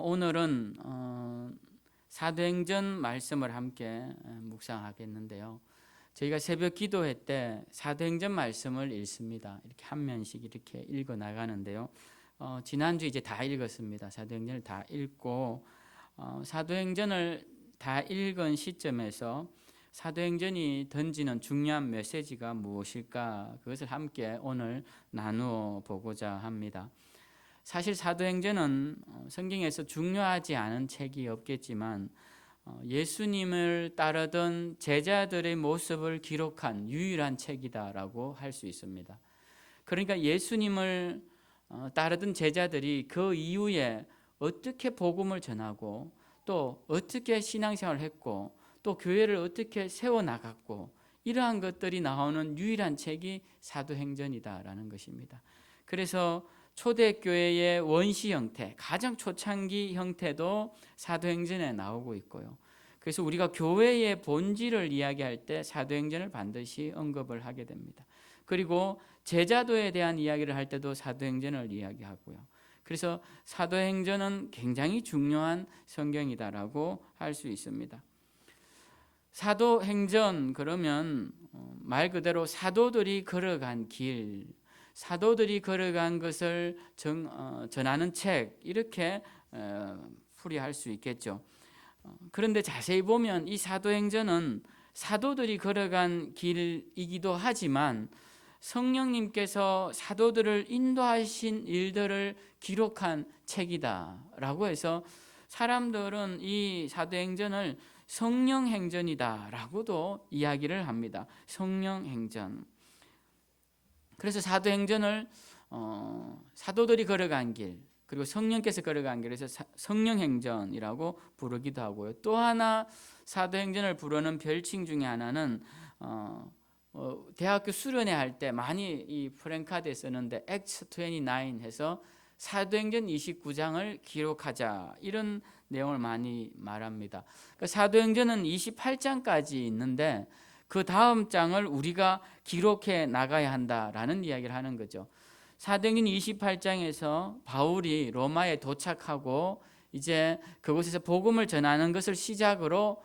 오늘은 사도행전 말씀을 함께 묵상하겠는데요. 저희가 새벽 기도회 때 사도행전 말씀을 읽습니다. 이렇게 한 면씩 이렇게 읽어 나가는데요. 지난주 이제 다 읽었습니다. 사도행전을 다 읽고 사도행전을 다 읽은 시점에서 사도행전이 던지는 중요한 메시지가 무엇일까, 그것을 함께 오늘 나누어 보고자 합니다. 사실 사도행전은 성경에서 중요하지 않은 책이 없겠지만 예수님을 따르던 제자들의 모습을 기록한 유일한 책이다라고 할 수 있습니다. 그러니까 예수님을 따르던 제자들이 그 이후에 어떻게 복음을 전하고 또 어떻게 신앙생활을 했고 또 교회를 어떻게 세워나갔고, 이러한 것들이 나오는 유일한 책이 사도행전이다라는 것입니다. 그래서 초대교회의 원시 형태, 가장 초창기 형태도 사도행전에 나오고 있고요. 그래서 우리가 교회의 본질을 이야기할 때 사도행전을 반드시 언급을 하게 됩니다. 그리고 제자도에 대한 이야기를 할 때도 사도행전을 이야기하고요. 그래서 사도행전은 굉장히 중요한 성경이다라고 할 수 있습니다. 사도행전 그러면 말 그대로 사도들이 걸어간 길, 사도들이 걸어간 것을 전하는 책, 이렇게 풀이할 수 있겠죠. 그런데 자세히 보면 이 사도행전은 사도들이 걸어간 길이기도 하지만 성령님께서 사도들을 인도하신 일들을 기록한 책이다라고 해서 사람들은 이 사도행전을 성령행전이다라고도 이야기를 합니다. 성령행전. 그래서 사도행전을 사도들이 걸어간 길, 그리고 성령께서 걸어간 길에서 성령행전이라고 부르기도 하고요. 또 하나 사도행전을 부르는 별칭 중에 하나는 대학교 수련회 할 때 많이 이 프랭카드에 쓰는데 Acts 29 해서 사도행전 29장을 기록하자, 이런 내용을 많이 말합니다. 그러니까 사도행전은 28장까지 있는데 그 다음 장을 우리가 기록해 나가야 한다라는 이야기를 하는 거죠. 사도행전 28장에서 바울이 로마에 도착하고 이제 그곳에서 복음을 전하는 것을 시작으로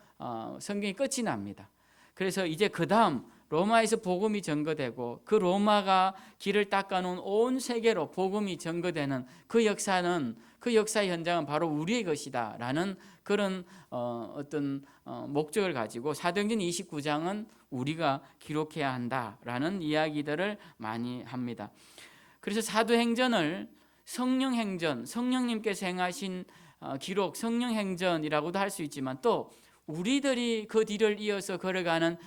성경이 끝이 납니다. 그래서 이제 그 다음 로마에서 복음이 전거되고 그 로마가 길을 닦아놓은 온 세계로 복음이 전거되는 그 역사는, 그 역사의 현장은 바로 우리의 것이다라는 그런 어떤 목적을 가지고 사도행전 29장은 우리가 기록해야 한다라는 이야기들을 많이 합니다. 그래서 사도행전을 성령행전, 성령님께서 행하신 기록, 성령행전이라고도 할 수 있지만 또 우리들이 그 뒤를 이어서 걸어가는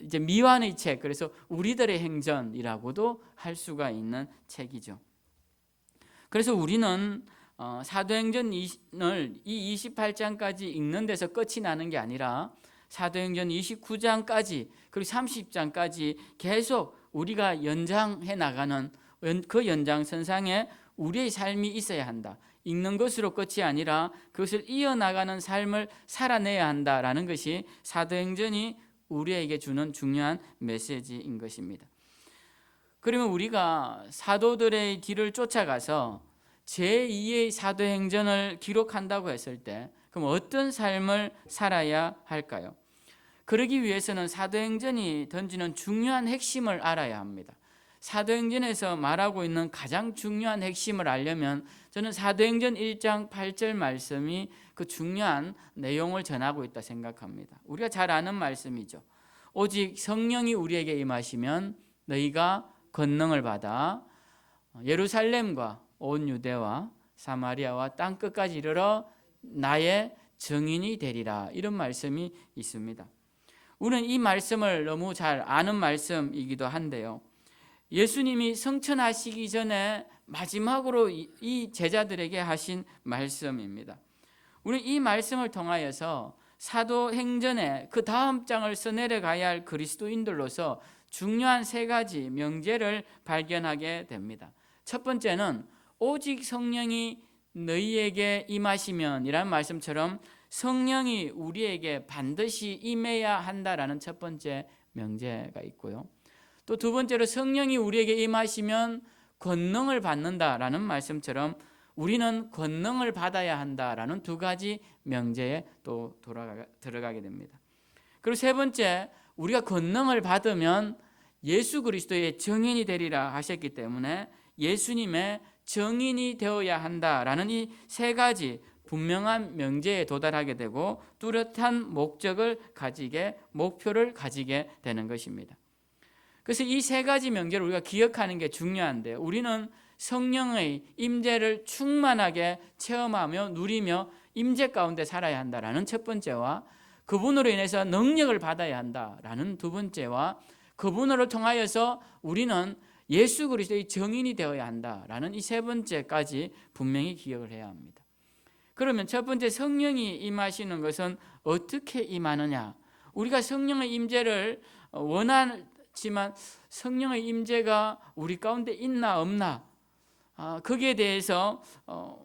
이제 미완의 책, 그래서 우리들의 행전이라고도 할 수가 있는 책이죠. 그래서 우리는 사도행전을 이 28장까지 읽는 데서 끝이 나는 게 아니라 사도행전 29장까지 그리고 30장까지 계속 우리가 연장해 나가는 그 연장선상에 우리의 삶이 있어야 한다. 읽는 것으로 끝이 아니라 그것을 이어나가는 삶을 살아내야 한다라는 것이 사도행전이 우리에게 주는 중요한 메시지인 것입니다. 그러면 우리가 사도들의 길을 쫓아가서 제2의 사도행전을 기록한다고 했을 때 그럼 어떤 삶을 살아야 할까요? 그러기 위해서는 사도행전이 던지는 중요한 핵심을 알아야 합니다. 사도행전에서 말하고 있는 가장 중요한 핵심을 알려면 저는 사도행전 1장 8절 말씀이 그 중요한 내용을 전하고 있다 생각합니다. 우리가 잘 아는 말씀이죠. 오직 성령이 우리에게 임하시면 너희가 권능을 받아 예루살렘과 온 유대와 사마리아와 땅 끝까지 이르러 나의 증인이 되리라, 이런 말씀이 있습니다. 우리는 이 말씀을 너무 잘 아는 말씀이기도 한데요, 예수님이 성천하시기 전에 마지막으로 이 제자들에게 하신 말씀입니다. 우리는 이 말씀을 통하여서 사도행전의 그 다음 장을 써내려가야 할 그리스도인들로서 중요한 세 가지 명제를 발견하게 됩니다. 첫 번째는 오직 성령이 너희에게 임하시면 이라는 말씀처럼 성령이 우리에게 반드시 임해야 한다라는 첫 번째 명제가 있고요. 또 두 번째로 성령이 우리에게 임하시면 권능을 받는다라는 말씀처럼 우리는 권능을 받아야 한다라는 두 가지 명제에 또 들어가게 됩니다. 그리고 세 번째, 우리가 권능을 받으면 예수 그리스도의 증인이 되리라 하셨기 때문에 예수님의 증인이 되어야 한다라는 이 세 가지 분명한 명제에 도달하게 되고 뚜렷한 목표를 가지게 되는 것입니다. 그래서 이 세 가지 명제를 우리가 기억하는 게 중요한데요. 우리는 성령의 임재를 충만하게 체험하며 누리며 임재 가운데 살아야 한다라는 첫 번째와, 그분으로 인해서 능력을 받아야 한다라는 두 번째와, 그분으로 통하여서 우리는 예수 그리스도의 증인이 되어야 한다라는 이 세 번째까지 분명히 기억을 해야 합니다. 그러면 첫 번째, 성령이 임하시는 것은 어떻게 임하느냐? 우리가 성령의 임재를 원하지만 성령의 임재가 우리 가운데 있나 없나, 거기에 대해서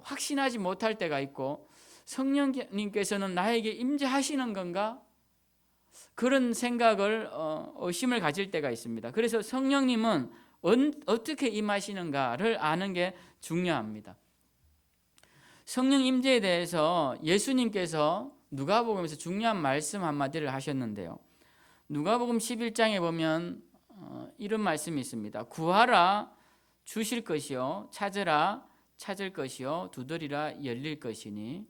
확신하지 못할 때가 있고, 성령님께서는 나에게 임재하시는 건가? 그런 생각을 의심을 가질 때가 있습니다. 그래서 성령님은 어떻게 임하시는가를 아는 게 중요합니다. 성령 임재에 대해서 예수님께서 누가복음에서 중요한 말씀 한마디를 하셨는데요. 누가복음 11장에 보면 이런 말씀이 있습니다. 구하라 주실 것이요, 찾으라 찾을 것이요, 두드리라 열릴 것이니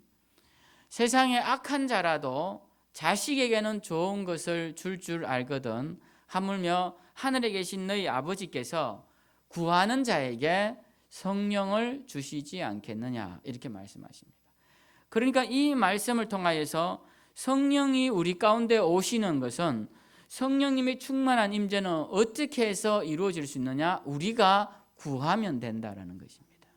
세상에 악한 자라도 자식에게는 좋은 것을 줄 알거든 하물며 하늘에 계신 너희 아버지께서 구하는 자에게 성령을 주시지 않겠느냐, 이렇게 말씀하십니다. 그러니까 이 말씀을 통하여서 성령이 우리 가운데 오시는 것은, 성령님의 충만한 임재는 어떻게 해서 이루어질 수 있느냐? 우리가 구하면 된다라는 것입니다.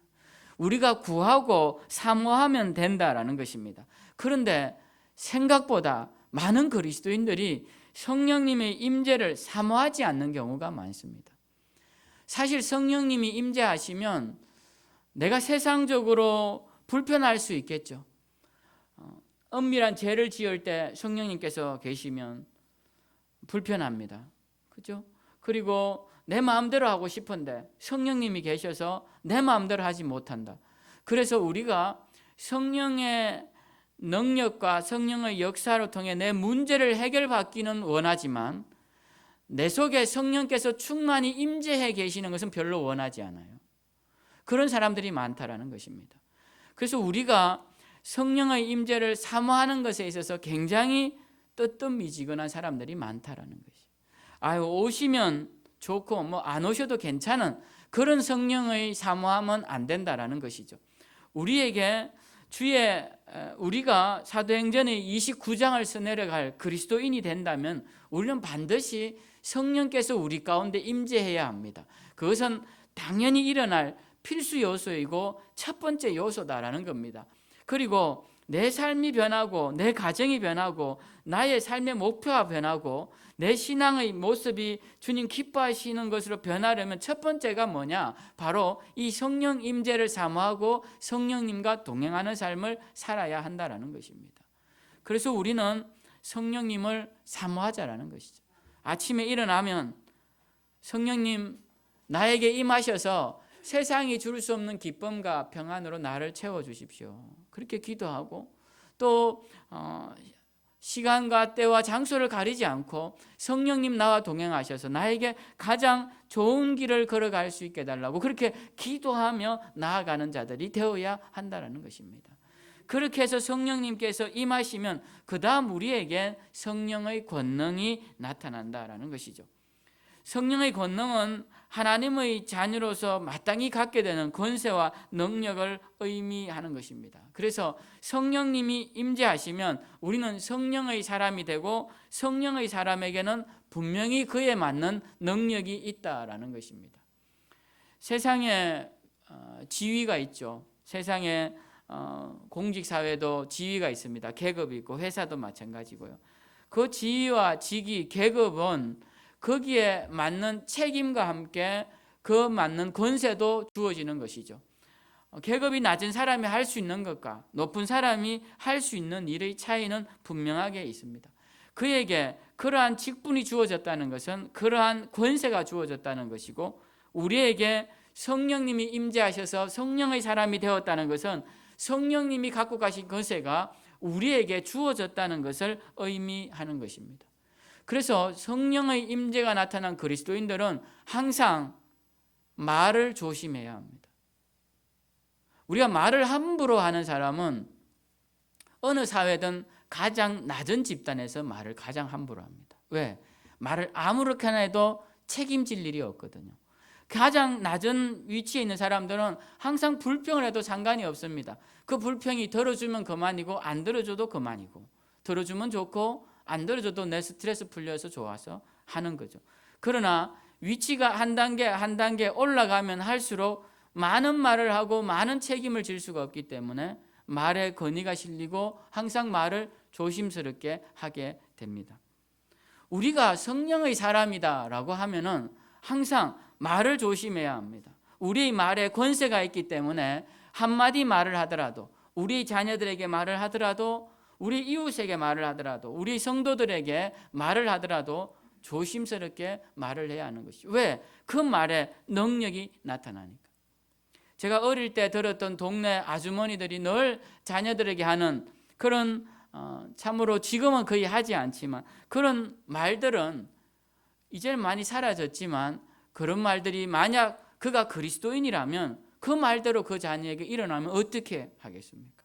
우리가 구하고 사모하면 된다라는 것입니다. 그런데 생각보다 많은 그리스도인들이 성령님의 임재를 사모하지 않는 경우가 많습니다. 사실 성령님이 임재하시면 내가 세상적으로 불편할 수 있겠죠. 엄밀한 죄를 지을 때 성령님께서 계시면 불편합니다. 그렇죠? 그리고 내 마음대로 하고 싶은데 성령님이 계셔서 내 마음대로 하지 못한다. 그래서 우리가 성령의 능력과 성령의 역사로 통해 내 문제를 해결받기는 원하지만 내 속에 성령께서 충만히 임재해 계시는 것은 별로 원하지 않아요. 그런 사람들이 많다라는 것입니다. 그래서 우리가 성령의 임재를 사모하는 것에 있어서 굉장히 뜨뜻미지근한 사람들이 많다라는 것이. 오시면 좋고 안 오셔도 괜찮은 그런 성령의 사모하면 안 된다라는 것이죠. 우리에게 우리가 사도행전의 29장을 써내려갈 그리스도인이 된다면 우리는 반드시 성령께서 우리 가운데 임재해야 합니다. 그것은 당연히 일어날 필수 요소이고 첫 번째 요소다라는 겁니다. 그리고 내 삶이 변하고 내 가정이 변하고 나의 삶의 목표가 변하고 내 신앙의 모습이 주님 기뻐하시는 것으로 변하려면 첫 번째가 뭐냐? 바로 이 성령 임재를 사모하고 성령님과 동행하는 삶을 살아야 한다라는 것입니다. 그래서 우리는 성령님을 사모하자라는 것이죠. 아침에 일어나면 성령님 나에게 임하셔서 세상이 줄 수 없는 기쁨과 평안으로 나를 채워주십시오. 그렇게 기도하고 또 시간과 때와 장소를 가리지 않고 성령님 나와 동행하셔서 나에게 가장 좋은 길을 걸어갈 수 있게 해달라고 그렇게 기도하며 나아가는 자들이 되어야 한다는 것입니다. 그렇게 해서 성령님께서 임하시면 그 다음 우리에게 성령의 권능이 나타난다라는 것이죠. 성령의 권능은 하나님의 자녀로서 마땅히 갖게 되는 권세와 능력을 의미하는 것입니다. 그래서 성령님이 임재하시면 우리는 성령의 사람이 되고 성령의 사람에게는 분명히 그에 맞는 능력이 있다라는 것입니다. 세상에 지위가 있죠. 세상에 공직사회도 지위가 있습니다. 계급이 있고 회사도 마찬가지고요. 그 지위와 직위, 계급은 거기에 맞는 책임과 함께 그 맞는 권세도 주어지는 것이죠. 계급이 낮은 사람이 할 수 있는 것과 높은 사람이 할 수 있는 일의 차이는 분명하게 있습니다. 그에게 그러한 직분이 주어졌다는 것은 그러한 권세가 주어졌다는 것이고 우리에게 성령님이 임재하셔서 성령의 사람이 되었다는 것은 성령님이 갖고 가신 권세가 우리에게 주어졌다는 것을 의미하는 것입니다. 그래서 성령의 임재가 나타난 그리스도인들은 항상 말을 조심해야 합니다. 우리가 말을 함부로 하는 사람은 어느 사회든 가장 낮은 집단에서 말을 가장 함부로 합니다. 왜? 말을 아무렇게나 해도 책임질 일이 없거든요. 가장 낮은 위치에 있는 사람들은 항상 불평을 해도 상관이 없습니다. 그 불평이 들어주면 그만이고 안 들어줘도 그만이고, 들어주면 좋고 안 들어줘도 내 스트레스 풀려서 좋아서 하는 거죠. 그러나 위치가 한 단계 올라가면 할수록 많은 말을 하고 많은 책임을 질 수가 없기 때문에 말에 권위가 실리고 항상 말을 조심스럽게 하게 됩니다. 우리가 성령의 사람이다라고 하면은 항상 말을 조심해야 합니다. 우리의 말에 권세가 있기 때문에 한마디 말을 하더라도, 우리 자녀들에게 말을 하더라도, 우리 이웃에게 말을 하더라도, 우리 성도들에게 말을 하더라도 조심스럽게 말을 해야 하는 것이죠. 왜? 그 말에 능력이 나타나니까. 제가 어릴 때 들었던 동네 아주머니들이 늘 자녀들에게 하는 그런 참으로 지금은 거의 하지 않지만 그런 말들은 이제 많이 사라졌지만, 그런 말들이 만약 그가 그리스도인이라면 그 말대로 그 자녀에게 일어나면 어떻게 하겠습니까?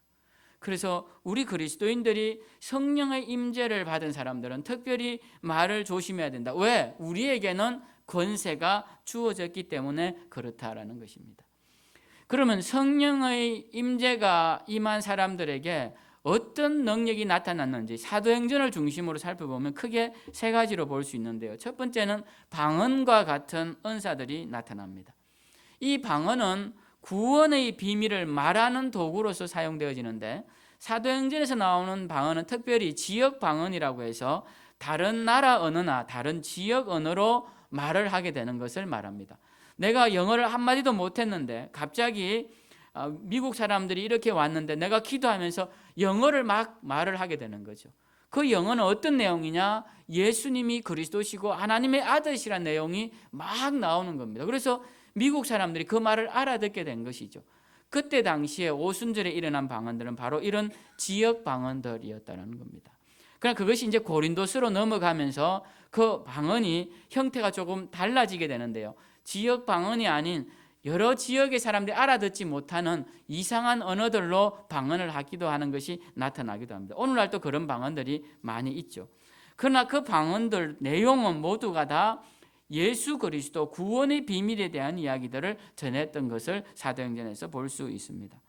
그래서 우리 그리스도인들이 성령의 임재를 받은 사람들은 특별히 말을 조심해야 된다. 왜? 우리에게는 권세가 주어졌기 때문에 그렇다라는 것입니다. 그러면 성령의 임재가 임한 사람들에게 어떤 능력이 나타났는지 사도행전을 중심으로 살펴보면 크게 세 가지로 볼 수 있는데요. 첫 번째는 방언과 같은 은사들이 나타납니다. 이 방언은 구원의 비밀을 말하는 도구로서 사용되어지는데, 사도행전에서 나오는 방언은 특별히 지역 방언이라고 해서 다른 나라 언어나 다른 지역 언어로 말을 하게 되는 것을 말합니다. 내가 영어를 한마디도 못했는데 갑자기 미국 사람들이 이렇게 왔는데 내가 기도하면서 영어를 막 말을 하게 되는 거죠. 그 영어는 어떤 내용이냐? 예수님이 그리스도시고 하나님의 아들이라는 내용이 막 나오는 겁니다. 그래서 미국 사람들이 그 말을 알아듣게 된 것이죠. 그때 당시에 오순절에 일어난 방언들은 바로 이런 지역 방언들이었다는 겁니다. 그러나 그것이 이제 고린도서로 넘어가면서 그 방언이 형태가 조금 달라지게 되는데요. 지역 방언이 아닌 여러 지역의 사람들이 알아듣지 못하는 이상한 언어들로 방언을 하기도 하는 것이 나타나기도 합니다. 오늘날도 그런 방언들이 많이 있죠. 그러나 그 방언들 내용은 모두가 다 예수 그리스도 구원의 비밀에 대한 이야기들을 전했던 것을 사도행전에서 볼 수 있습니다.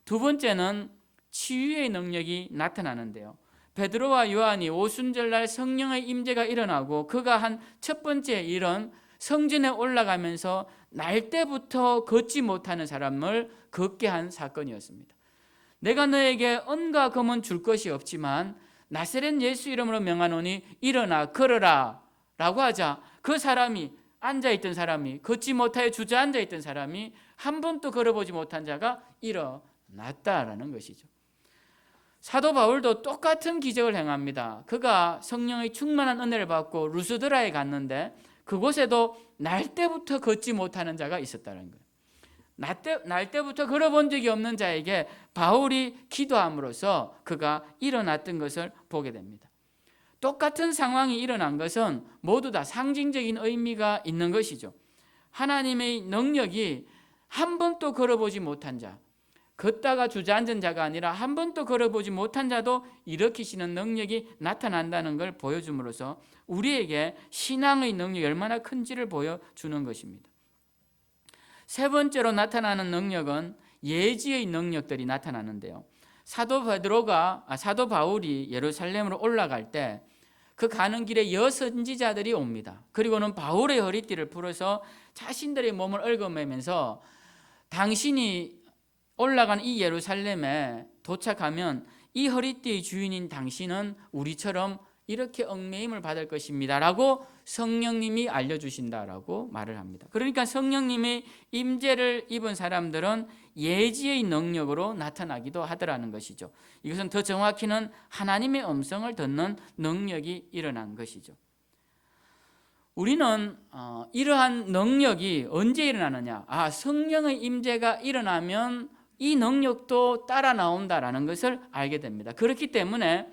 두 번째는 치유의 능력이 나타나는데요. 베드로와 요한이 오순절날 성령의 임재가 일어나고 그가 한 첫 번째 일은 성전에 올라가면서 날 때부터 걷지 못하는 사람을 걷게 한 사건이었습니다. 내가 너에게 은과 금은 줄 것이 없지만 나사렛 예수 이름으로 명하노니 일어나 걸어라 라고 하자 그 사람이, 앉아있던 사람이, 걷지 못하여 주저앉아있던 사람이, 한 번도 걸어보지 못한 자가 일어났다라는 것이죠. 사도 바울도 똑같은 기적을 행합니다. 그가 성령의 충만한 은혜를 받고 루스드라에 갔는데 그곳에도 날 때부터 걷지 못하는 자가 있었다는 거예요. 날 때부터 걸어본 적이 없는 자에게 바울이 기도함으로써 그가 일어났던 것을 보게 됩니다. 똑같은 상황이 일어난 것은 모두 다 상징적인 의미가 있는 것이죠. 하나님의 능력이 한 번도 걸어보지 못한 자, 걷다가 주저앉은 자가 아니라 한 번도 걸어보지 못한 자도 일으키시는 능력이 나타난다는 걸 보여줌으로써 우리에게 신앙의 능력이 얼마나 큰지를 보여주는 것입니다. 세 번째로 나타나는 능력은 예지의 능력들이 나타나는데요. 사도 바울이 예루살렘으로 올라갈 때 그 가는 길에 여선지자들이 옵니다. 그리고는 바울의 허리띠를 풀어서 자신들의 몸을 얽어매면서 당신이 올라간 이 예루살렘에 도착하면 이 허리띠의 주인인 당신은 우리처럼 이렇게 얽매임을 받을 것입니다 라고 성령님이 알려주신다라고 말을 합니다. 그러니까 성령님의 임재를 입은 사람들은 예지의 능력으로 나타나기도 하더라는 것이죠. 이것은 더 정확히는 하나님의 음성을 듣는 능력이 일어난 것이죠. 우리는 이러한 능력이 언제 일어나느냐? 성령의 임재가 일어나면 이 능력도 따라 나온다라는 것을 알게 됩니다. 그렇기 때문에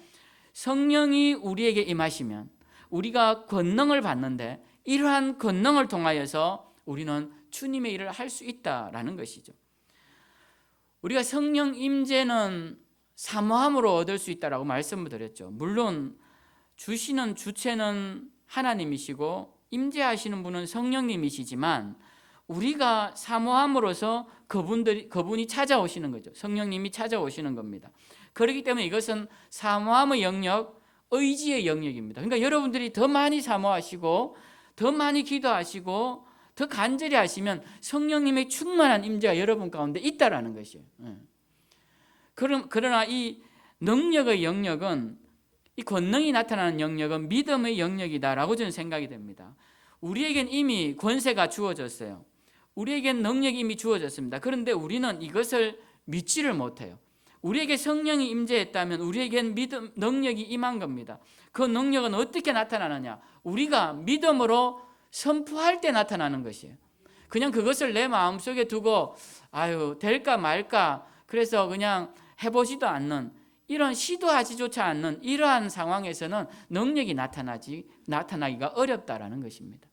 성령이 우리에게 임하시면 우리가 권능을 받는데 이러한 권능을 통하여서 우리는 주님의 일을 할 수 있다라는 것이죠. 우리가 성령 임재는 사모함으로 얻을 수 있다라고 말씀을 드렸죠. 물론 주시는 주체는 하나님이시고 임재하시는 분은 성령님이시지만 우리가 사모함으로써 그분이 찾아오시는 거죠. 성령님이 찾아오시는 겁니다. 그렇기 때문에 이것은 사모함의 영역, 의지의 영역입니다. 그러니까 여러분들이 더 많이 사모하시고 더 많이 기도하시고 더 간절히 하시면 성령님의 충만한 임재가 여러분 가운데 있다라는 것이에요. 그러나 이 능력의 영역은, 이 권능이 나타나는 영역은 믿음의 영역이다라고 저는 생각이 됩니다. 우리에겐 이미 권세가 주어졌어요. 우리에겐 능력이 이미 주어졌습니다. 그런데 우리는 이것을 믿지를 못해요. 우리에게 성령이 임재했다면 우리에겐 믿음, 능력이 임한 겁니다. 그 능력은 어떻게 나타나느냐? 우리가 믿음으로 선포할 때 나타나는 것이에요. 그냥 그것을 내 마음속에 두고 될까 말까 그래서 그냥 해보지도 않는, 이런 시도하지조차 않는 이러한 상황에서는 능력이 나타나기가 어렵다라는 것입니다.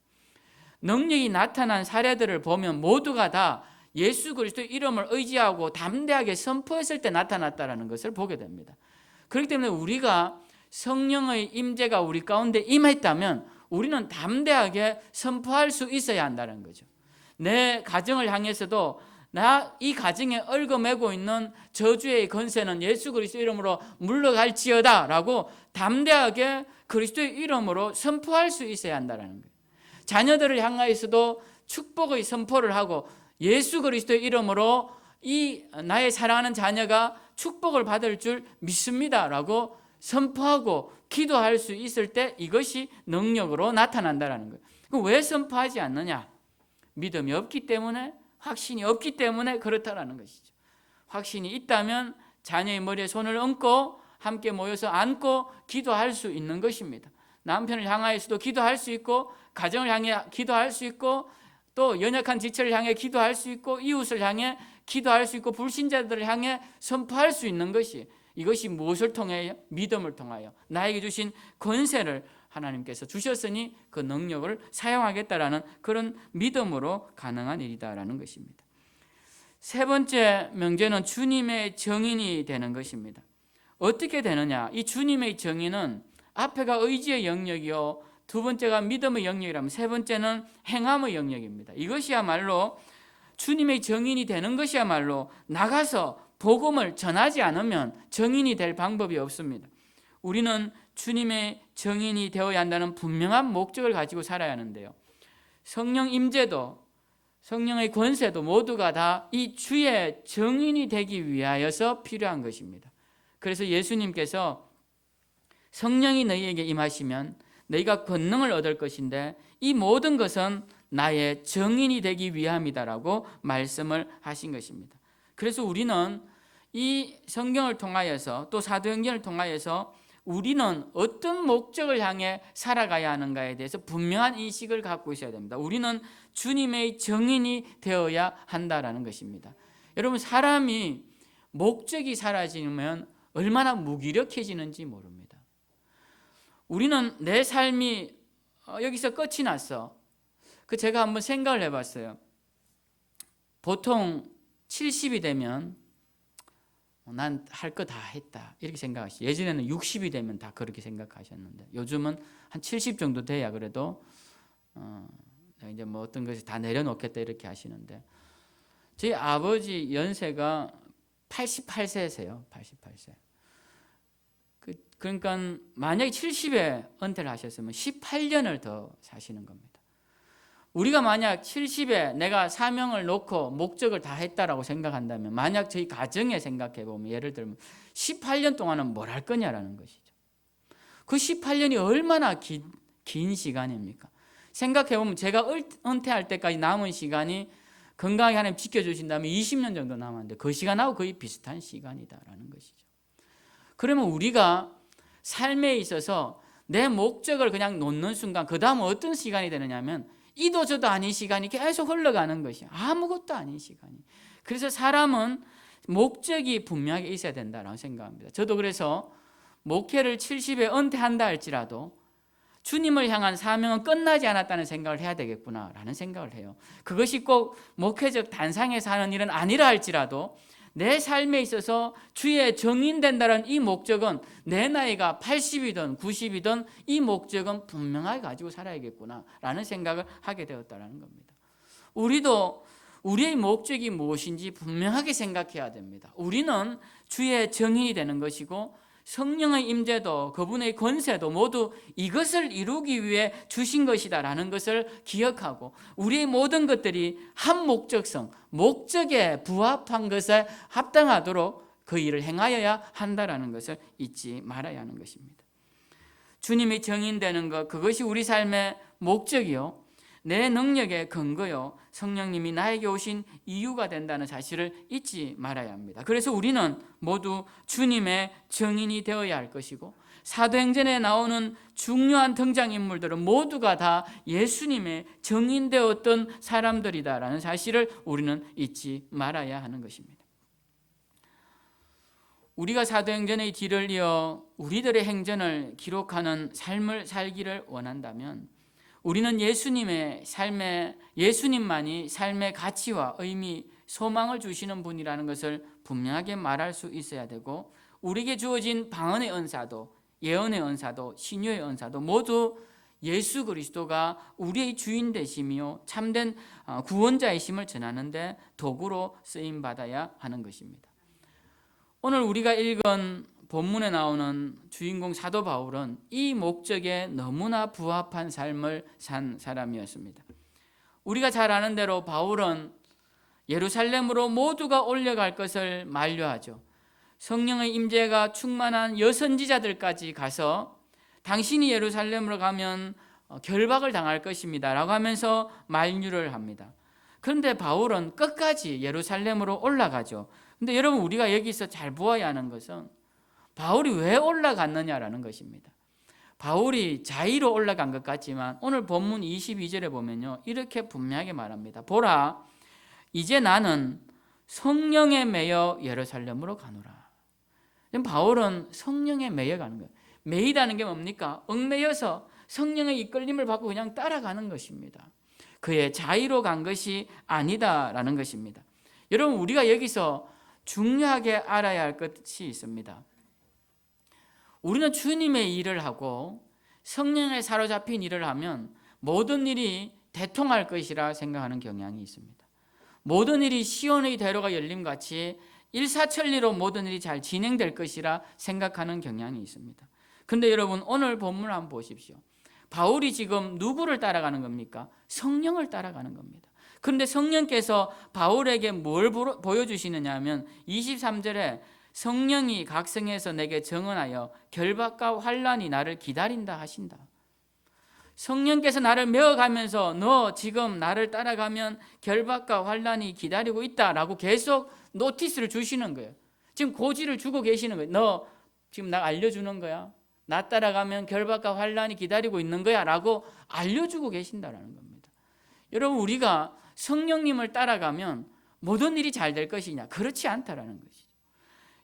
능력이 나타난 사례들을 보면 모두가 다 예수 그리스도의 이름을 의지하고 담대하게 선포했을 때 나타났다라는 것을 보게 됩니다. 그렇기 때문에 우리가 성령의 임재가 우리 가운데 임했다면 우리는 담대하게 선포할 수 있어야 한다는 거죠. 내 가정을 향해서도 이 가정에 얽어매고 있는 저주의 권세는 예수 그리스도 이름으로 물러갈지어다 라고 담대하게 그리스도의 이름으로 선포할 수 있어야 한다는 거예요. 자녀들을 향하여서도 축복의 선포를 하고 예수 그리스도의 이름으로 이 나의 사랑하는 자녀가 축복을 받을 줄 믿습니다 라고 선포하고 기도할 수 있을 때 이것이 능력으로 나타난다는 거예요. 그럼 왜 선포하지 않느냐? 믿음이 없기 때문에, 확신이 없기 때문에 그렇다라는 것이죠. 확신이 있다면 자녀의 머리에 손을 얹고 함께 모여서 안고 기도할 수 있는 것입니다. 남편을 향하여서도 기도할 수 있고, 가정을 향해 기도할 수 있고, 또 연약한 지체를 향해 기도할 수 있고, 이웃을 향해 기도할 수 있고, 불신자들을 향해 선포할 수 있는 것이, 이것이 무엇을 통하여? 믿음을 통하여 나에게 주신 권세를 하나님께서 주셨으니 그 능력을 사용하겠다라는 그런 믿음으로 가능한 일이다라는 것입니다. 세 번째 명제는 주님의 증인이 되는 것입니다. 어떻게 되느냐? 이 주님의 증인은 앞에가 의지의 영역이요, 두 번째가 믿음의 영역이라면 세 번째는 행함의 영역입니다. 이것이야말로 주님의 증인이 되는 것이야말로 나가서 복음을 전하지 않으면 증인이 될 방법이 없습니다. 우리는 주님의 증인이 되어야 한다는 분명한 목적을 가지고 살아야 하는데요. 성령 임재도 성령의 권세도 모두가 다 이 주의 증인이 되기 위하여서 필요한 것입니다. 그래서 예수님께서 성령이 너희에게 임하시면 너희가 권능을 얻을 것인데 이 모든 것은 나의 증인이 되기 위함이다라고 말씀을 하신 것입니다. 그래서 우리는 이 성경을 통하여서 또 사도행전을 통하여서 우리는 어떤 목적을 향해 살아가야 하는가에 대해서 분명한 인식을 갖고 있어야 됩니다. 우리는 주님의 증인이 되어야 한다라는 것입니다. 여러분, 사람이 목적이 사라지면 얼마나 무기력해지는지 모릅니다. 우리는 내 삶이 여기서 끝이 났어. 제가 한번 생각을 해봤어요. 보통 70이 되면 난 할 거 다 했다 이렇게 생각하시죠. 예전에는 60이 되면 다 그렇게 생각하셨는데 요즘은 한 70 정도 돼야 그래도 이제 뭐 어떤 것이 다 내려놓겠다 이렇게 하시는데, 저희 아버지 연세가 88세세요. 88세. 그러니까 만약에 70에 은퇴를 하셨으면 18년을 더 사시는 겁니다. 우리가 만약 70에 내가 사명을 놓고 목적을 다 했다라고 생각한다면, 만약 저희 가정에 생각해 보면, 예를 들면 18년 동안은 뭘 할 거냐라는 것이죠. 그 18년이 얼마나 긴 시간입니까? 생각해 보면 제가 은퇴할 때까지 남은 시간이 건강하게 하나님 지켜주신다면 20년 정도 남았는데 그 시간하고 거의 비슷한 시간이다라는 것이죠. 그러면 우리가 삶에 있어서 내 목적을 그냥 놓는 순간 그 다음 어떤 시간이 되느냐면 이도 저도 아닌 시간이 계속 흘러가는 것이야. 아무것도 아닌 시간이. 그래서 사람은 목적이 분명하게 있어야 된다라고 생각합니다. 저도 그래서 목회를 70에 은퇴한다 할지라도 주님을 향한 사명은 끝나지 않았다는 생각을 해야 되겠구나라는 생각을 해요. 그것이 꼭 목회적 단상에서 하는 일은 아니라 할지라도 내 삶에 있어서 주의 정인된다는 이 목적은 내 나이가 80이든 90이든 이 목적은 분명하게 가지고 살아야겠구나라는 생각을 하게 되었다는 겁니다. 우리도 우리의 목적이 무엇인지 분명하게 생각해야 됩니다. 우리는 주의 정인이 되는 것이고 성령의 임재도 그분의 권세도 모두 이것을 이루기 위해 주신 것이다라는 것을 기억하고 우리의 모든 것들이 한 목적성, 목적에 부합한 것에 합당하도록 그 일을 행하여야 한다라는 것을 잊지 말아야 하는 것입니다. 주님이 정인되는 것, 그것이 우리 삶의 목적이요, 내 능력의 근거요, 성령님이 나에게 오신 이유가 된다는 사실을 잊지 말아야 합니다. 그래서 우리는 모두 주님의 정인이 되어야 할 것이고 사도행전에 나오는 중요한 등장인물들은 모두가 다 예수님의 정인되었던 사람들이다라는 사실을 우리는 잊지 말아야 하는 것입니다. 우리가 사도행전의 뒤를 이어 우리들의 행전을 기록하는 삶을 살기를 원한다면 우리는 예수님만이 삶의 가치와 의미, 소망을 주시는 분이라는 것을 분명하게 말할 수 있어야 되고 우리에게 주어진 방언의 은사도, 예언의 은사도, 신유의 은사도 모두 예수 그리스도가 우리의 주인 되시며 참된 구원자이심을 전하는 데 도구로 쓰임받아야 하는 것입니다. 오늘 우리가 읽은 본문에 나오는 주인공 사도 바울은 이 목적에 너무나 부합한 삶을 산 사람이었습니다. 우리가 잘 아는 대로 바울은 예루살렘으로 모두가 올려갈 것을 만류하죠. 성령의 임재가 충만한 여선지자들까지 가서 당신이 예루살렘으로 가면 결박을 당할 것입니다 라고 하면서 만류를 합니다. 그런데 바울은 끝까지 예루살렘으로 올라가죠. 근데 여러분, 우리가 여기서 잘 보아야 하는 것은 바울이 왜 올라갔느냐라는 것입니다. 바울이 자의로 올라간 것 같지만 오늘 본문 22절에 보면요, 이렇게 분명하게 말합니다. 보라, 이제 나는 성령에 매여 예루살렘으로 가노라. 바울은 성령에 매여 가는 거예요. 매이다는 게 뭡니까? 얽매여서 성령의 이끌림을 받고 그냥 따라가는 것입니다. 그의 자의로 간 것이 아니다라는 것입니다. 여러분, 우리가 여기서 중요하게 알아야 할 것이 있습니다. 우리는 주님의 일을 하고 성령에 사로잡힌 일을 하면 모든 일이 대통할 것이라 생각하는 경향이 있습니다. 모든 일이 시온의 대로가 열림같이 일사천리로 모든 일이 잘 진행될 것이라 생각하는 경향이 있습니다. 그런데 여러분, 오늘 본문을 한번 보십시오. 바울이 지금 누구를 따라가는 겁니까? 성령을 따라가는 겁니다. 그런데 성령께서 바울에게 뭘 보여주시느냐 하면 23절에 성령이 각성해서 내게 증언하여 결박과 환난이 나를 기다린다 하신다. 성령께서 나를 메어가면서 너 지금 나를 따라가면 결박과 환난이 기다리고 있다라고 계속 노티스를 주시는 거예요. 지금 고지를 주고 계시는 거예요. 너 지금 나 알려주는 거야. 나 따라가면 결박과 환난이 기다리고 있는 거야 라고 알려주고 계신다는 겁니다. 여러분, 우리가 성령님을 따라가면 모든 일이 잘 될 것이냐? 그렇지 않다라는 것이죠.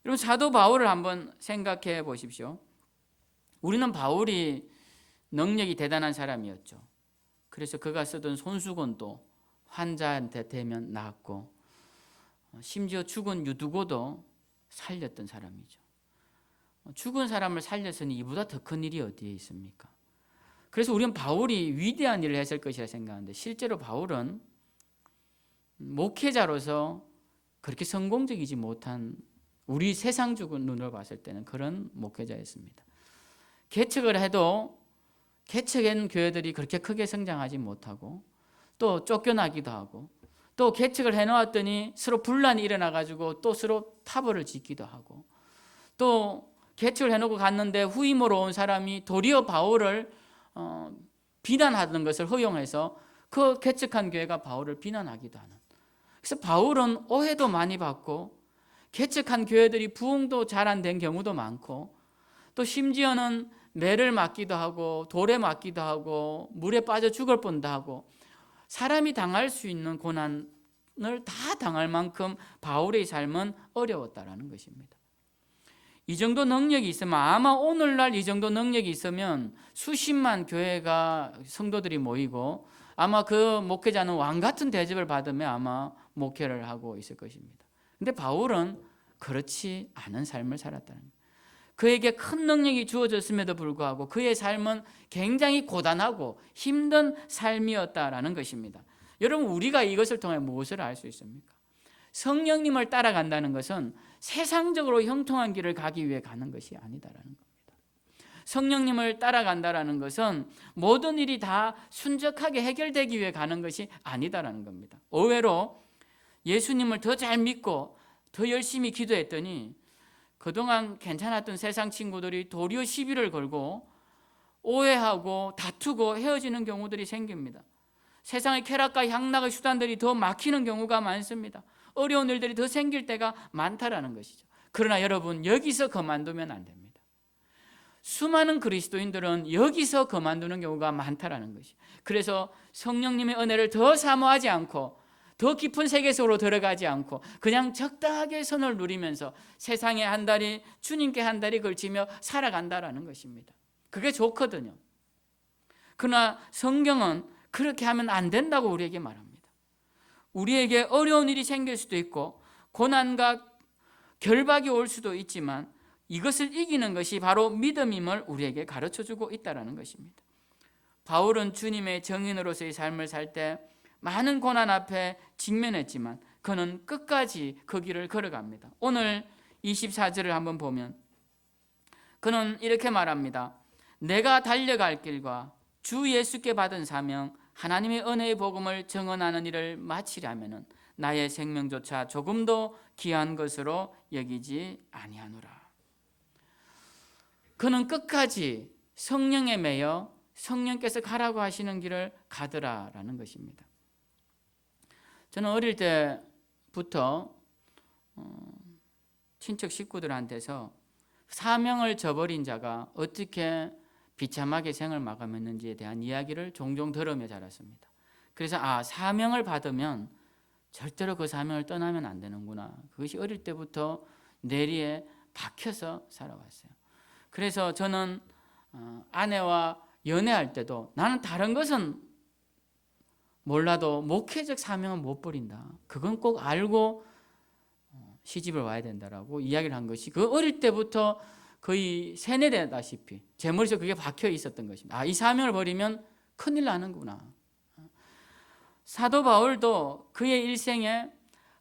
여러분, 사도 바울을 한번 생각해 보십시오. 우리는 바울이 능력이 대단한 사람이었죠. 그래서 그가 쓰던 손수건도 환자한테 대면 나았고 심지어 죽은 유두고도 살렸던 사람이죠. 죽은 사람을 살렸으니 이보다 더 큰 일이 어디에 있습니까? 그래서 우리는 바울이 위대한 일을 했을 것이라 생각하는데 실제로 바울은 목회자로서 그렇게 성공적이지 못한, 우리 세상적인 눈으로 봤을 때는 그런 목회자였습니다. 개척을 해도 개척한 교회들이 그렇게 크게 성장하지 못하고 또 쫓겨나기도 하고 또 개척을 해놓았더니 서로 분란이 일어나가지고 또 서로 타벌을 짓기도 하고 또 개척을 해놓고 갔는데 후임으로 온 사람이 도리어 바울을 비난하던 것을 허용해서 그 개척한 교회가 바울을 비난하기도 하는. 그래서 바울은 오해도 많이 받고 개척한 교회들이 부흥도 잘 안 된 경우도 많고 또 심지어는 매를 맞기도 하고 돌에 맞기도 하고 물에 빠져 죽을 뻔도 하고 사람이 당할 수 있는 고난을 다 당할 만큼 바울의 삶은 어려웠다라는 것입니다. 이 정도 능력이 있으면 아마 오늘날 이 정도 능력이 있으면 수십만 교회가 성도들이 모이고 아마 그 목회자는 왕 같은 대접을 받으며 아마 목회를 하고 있을 것입니다. 근데 바울은 그렇지 않은 삶을 살았다는 거예요. 그에게 큰 능력이 주어졌음에도 불구하고 그의 삶은 굉장히 고단하고 힘든 삶이었다라는 것입니다. 여러분, 우리가 이것을 통해 무엇을 알 수 있습니까? 성령님을 따라간다는 것은 세상적으로 형통한 길을 가기 위해 가는 것이 아니다라는 겁니다. 성령님을 따라간다라는 것은 모든 일이 다 순적하게 해결되기 위해 가는 것이 아니다라는 겁니다. 의외로 예수님을 더 잘 믿고 더 열심히 기도했더니 그동안 괜찮았던 세상 친구들이 도리어 시비를 걸고 오해하고 다투고 헤어지는 경우들이 생깁니다. 세상의 쾌락과 향락의 수단들이 더 막히는 경우가 많습니다. 어려운 일들이 더 생길 때가 많다라는 것이죠. 그러나 여러분, 여기서 그만두면 안 됩니다. 수많은 그리스도인들은 여기서 그만두는 경우가 많다라는 것이. 그래서 성령님의 은혜를 더 사모하지 않고 더 깊은 세계 속으로 들어가지 않고 그냥 적당하게 선을 누리면서 세상에 한 달이 주님께 한 달이 걸치며 살아간다라는 것입니다. 그게 좋거든요. 그러나 성경은 그렇게 하면 안 된다고 우리에게 말합니다. 우리에게 어려운 일이 생길 수도 있고 고난과 결박이 올 수도 있지만 이것을 이기는 것이 바로 믿음임을 우리에게 가르쳐주고 있다는 것입니다. 바울은 주님의 증인으로서의 삶을 살 때 많은 고난 앞에 직면했지만 그는 끝까지 그 길을 걸어갑니다. 오늘 24절을 한번 보면 그는 이렇게 말합니다. 내가 달려갈 길과 주 예수께 받은 사명, 하나님의 은혜의 복음을 증언하는 일을 마치려면 나의 생명조차 조금도 귀한 것으로 여기지 아니하노라. 그는 끝까지 성령에 매여 성령께서 가라고 하시는 길을 가더라라는 것입니다. 저는 어릴 때부터 친척 식구들한테서 사명을 저버린 자가 어떻게 비참하게 생을 마감했는지에 대한 이야기를 종종 들으며 자랐습니다. 그래서 사명을 받으면 절대로 그 사명을 떠나면 안 되는구나. 그것이 어릴 때부터 뇌리에 박혀서 살아왔어요. 그래서 저는 아내와 연애할 때도 나는 다른 것은 몰라도 목회적 사명은 못 버린다. 그건 꼭 알고 시집을 와야 된다라고 이야기를 한 것이 그 어릴 때부터 거의 세뇌되다시피 제 머릿속에 그게 박혀 있었던 것입니다. 이 사명을 버리면 큰일 나는구나. 사도 바울도 그의 일생에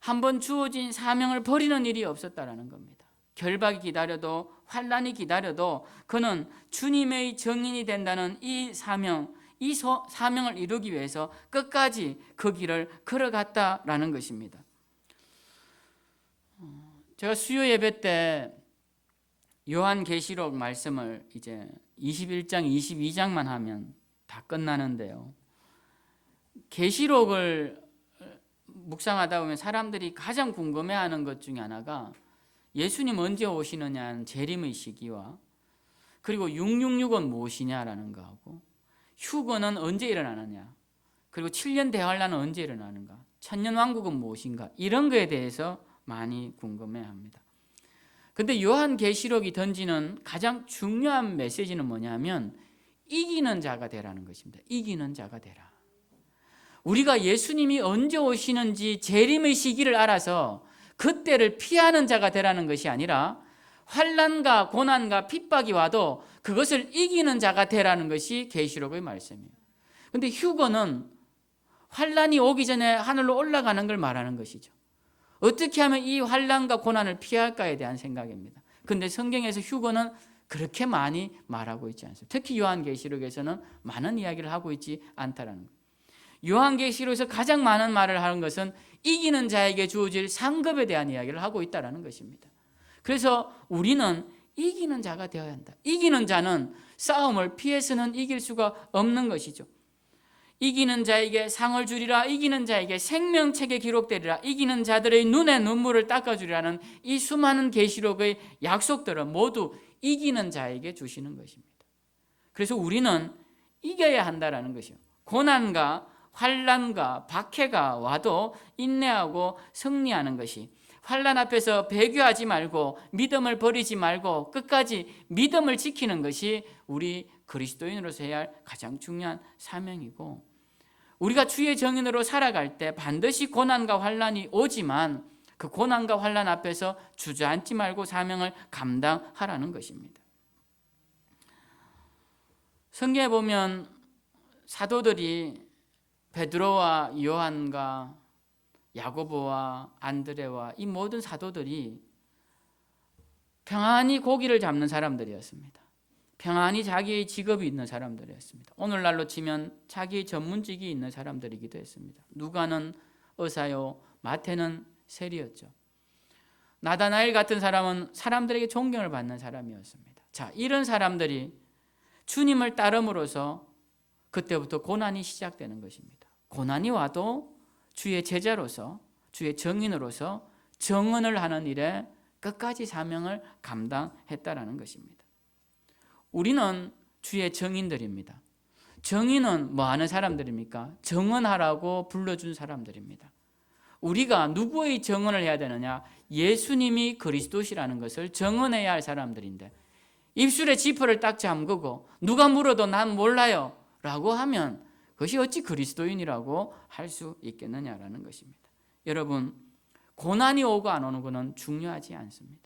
한번 주어진 사명을 버리는 일이 없었다라는 겁니다. 결박이 기다려도 환난이 기다려도 그는 주님의 증인이 된다는 이 사명, 이 사명을 이루기 위해서 끝까지 그 길을 걸어갔다라는 것입니다. 제가 수요 예배 때 요한계시록 말씀을 이제 21장, 22장만 하면 다 끝나는데요. 계시록을 묵상하다 보면 사람들이 가장 궁금해하는 것 중에 하나가 예수님 언제 오시느냐는 재림의 시기와 그리고 666은 무엇이냐라는 거하고 휴거는 언제 일어나느냐 그리고 7년 대환란은 언제 일어나는가 천년왕국은 무엇인가 이런 거에 대해서 많이 궁금해합니다. 근데 요한계시록이 던지는 가장 중요한 메시지는 뭐냐면 이기는 자가 되라는 것입니다. 이기는 자가 되라. 우리가 예수님이 언제 오시는지 재림의 시기를 알아서 그때를 피하는 자가 되라는 것이 아니라 환난과 고난과 핍박이 와도 그것을 이기는 자가 되라는 것이 계시록의 말씀이에요. 근데 휴거는 환난이 오기 전에 하늘로 올라가는 걸 말하는 것이죠. 어떻게 하면 이 환난과 고난을 피할까에 대한 생각입니다. 근데 성경에서 휴거는 그렇게 많이 말하고 있지 않습니다. 특히 요한계시록에서는 많은 이야기를 하고 있지 않다라는 거예요. 요한계시록에서 가장 많은 말을 하는 것은 이기는 자에게 주어질 상급에 대한 이야기를 하고 있다는 것입니다. 그래서 우리는 이기는 자가 되어야 한다. 이기는 자는 싸움을 피해서는 이길 수가 없는 것이죠. 이기는 자에게 상을 주리라. 이기는 자에게 생명책에 기록되리라. 이기는 자들의 눈에 눈물을 닦아주리라는 이 수많은 계시록의 약속들은 모두 이기는 자에게 주시는 것입니다. 그래서 우리는 이겨야 한다라는 것이요. 고난과 환난과 박해가 와도 인내하고 승리하는 것이, 환난 앞에서 배교하지 말고 믿음을 버리지 말고 끝까지 믿음을 지키는 것이 우리 그리스도인으로서 해야 할 가장 중요한 사명이고, 우리가 주의 정인으로 살아갈 때 반드시 고난과 환난이 오지만 그 고난과 환난 앞에서 주저앉지 말고 사명을 감당하라는 것입니다. 성경에 보면 사도들이 베드로와 요한과 야고보와 안드레와 이 모든 사도들이 평안히 고기를 잡는 사람들이었습니다. 평안히 자기의 직업이 있는 사람들이었습니다. 오늘날로 치면 자기의 전문직이 있는 사람들이기도 했습니다. 누가는 의사요, 마태는 세리였죠. 나다나엘 같은 사람은 사람들에게 존경을 받는 사람이었습니다. 자, 이런 사람들이 주님을 따름으로써 그때부터 고난이 시작되는 것입니다. 고난이 와도 주의 제자로서, 주의 정인으로서 정언을 하는 일에 끝까지 사명을 감당했다라는 것입니다. 우리는 주의 정인들입니다. 정인은 뭐 하는 사람들입니까? 정언하라고 불러준 사람들입니다. 우리가 누구의 정언을 해야 되느냐? 예수님이 그리스도시라는 것을 정언해야 할 사람들인데, 입술에 지퍼를 딱 잠그고 누가 물어도 난 몰라요 라고 하면 그것이 어찌 그리스도인이라고 할 수 있겠느냐라는 것입니다. 여러분, 고난이 오고 안 오는 것은 중요하지 않습니다.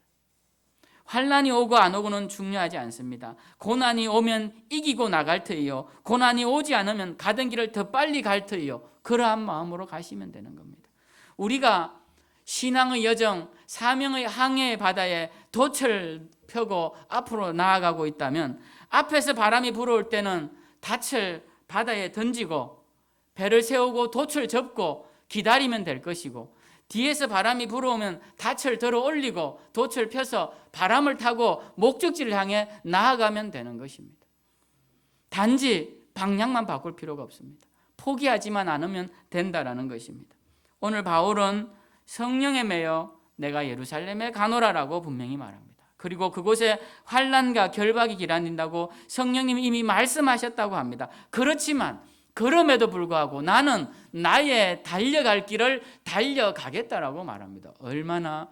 환난이 오고 안 오고는 중요하지 않습니다. 고난이 오면 이기고 나갈 터이요, 고난이 오지 않으면 가던 길을 더 빨리 갈 터이요, 그러한 마음으로 가시면 되는 겁니다. 우리가 신앙의 여정, 사명의 항해의 바다에 돛을 펴고 앞으로 나아가고 있다면 앞에서 바람이 불어올 때는 닻을 바다에 던지고 배를 세우고 돛을 접고 기다리면 될 것이고, 뒤에서 바람이 불어오면 닻을 들어 올리고 돛을 펴서 바람을 타고 목적지를 향해 나아가면 되는 것입니다. 단지 방향만 바꿀 필요가 없습니다. 포기하지만 않으면 된다라는 것입니다. 오늘 바울은 성령에 매여 내가 예루살렘에 가노라라고 분명히 말합니다. 그리고 그곳에 환난과 결박이 기다린다고 성령님이 이미 말씀하셨다고 합니다. 그렇지만 그럼에도 불구하고 나는 나의 달려갈 길을 달려가겠다라고 말합니다. 얼마나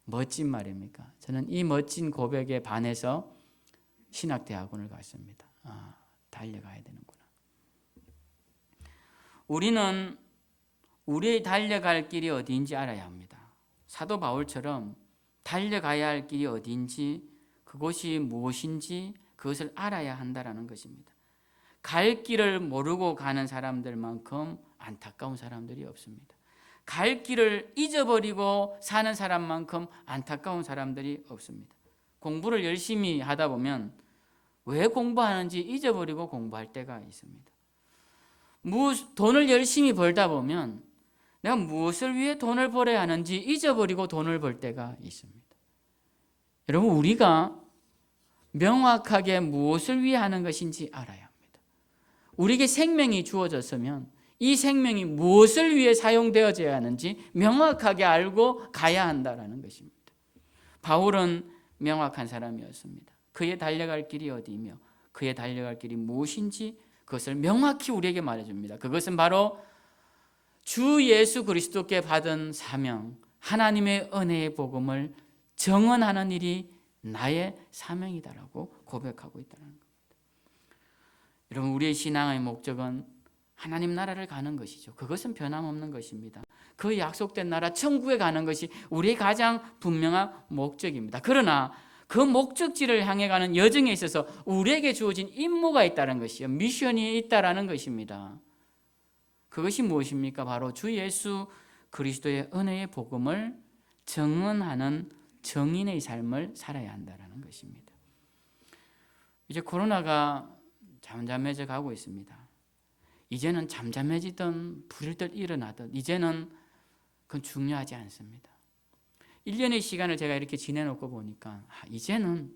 멋진 말입니까? 저는 이 멋진 고백에 반해서 신학대학원을 갔습니다. 달려가야 되는구나. 우리는 우리의 달려갈 길이 어디인지 알아야 합니다. 사도 바울처럼 달려가야 할 길이 어디인지, 그곳이 무엇인지 그것을 알아야 한다라는 것입니다. 갈 길을 모르고 가는 사람들만큼 안타까운 사람들이 없습니다. 갈 길을 잊어버리고 사는 사람만큼 안타까운 사람들이 없습니다. 공부를 열심히 하다 보면 왜 공부하는지 잊어버리고 공부할 때가 있습니다. 돈을 열심히 벌다 보면 내가 무엇을 위해 돈을 벌어야 하는지 잊어버리고 돈을 벌 때가 있습니다. 여러분, 우리가 명확하게 무엇을 위해 하는 것인지 알아야 합니다. 우리에게 생명이 주어졌으면 이 생명이 무엇을 위해 사용되어져야 하는지 명확하게 알고 가야 한다는 것입니다. 바울은 명확한 사람이었습니다. 그의 달려갈 길이 어디이며 그의 달려갈 길이 무엇인지 그것을 명확히 우리에게 말해줍니다. 그것은 바로 주 예수 그리스도께 받은 사명, 하나님의 은혜의 복음을 정언하는 일이 나의 사명이다라고 고백하고 있다는 겁니다. 여러분, 우리의 신앙의 목적은 하나님 나라를 가는 것이죠. 그것은 변함없는 것입니다. 그 약속된 나라 천국에 가는 것이 우리의 가장 분명한 목적입니다. 그러나 그 목적지를 향해 가는 여정에 있어서 우리에게 주어진 임무가 있다는 것이요, 미션이 있다라는 것입니다. 그것이 무엇입니까? 바로 주 예수 그리스도의 은혜의 복음을 정언하는 정인의 삶을 살아야 한다는 것입니다. 이제 코로나가 잠잠해져 가고 있습니다. 이제는 잠잠해지던 불일듯 일어나던 이제는 그건 중요하지 않습니다. 1년의 시간을 제가 이렇게 지내놓고 보니까 이제는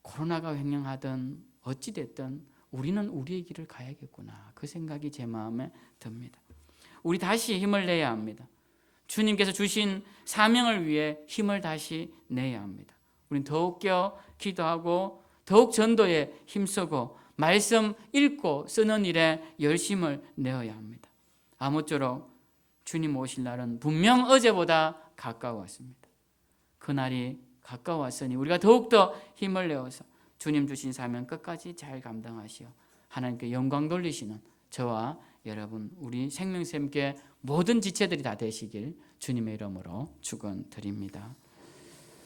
코로나가 횡령하든 어찌됐든 우리는 우리의 길을 가야겠구나, 그 생각이 제 마음에 듭니다. 우리 다시 힘을 내야 합니다. 주님께서 주신 사명을 위해 힘을 다시 내야 합니다. 우린 더욱 기도하고 더욱 전도에 힘쓰고 말씀 읽고 쓰는 일에 열심을 내어야 합니다. 아무쪼록 주님 오실 날은 분명 어제보다 가까웠습니다. 그날이 가까웠으니 우리가 더욱더 힘을 내어서 주님 주신 사명 끝까지 잘 감당하시어 하나님께 영광 돌리시는 저와 여러분 우리 생명샘교회 모든 지체들이 다 되시길 주님의 이름으로 축원드립니다.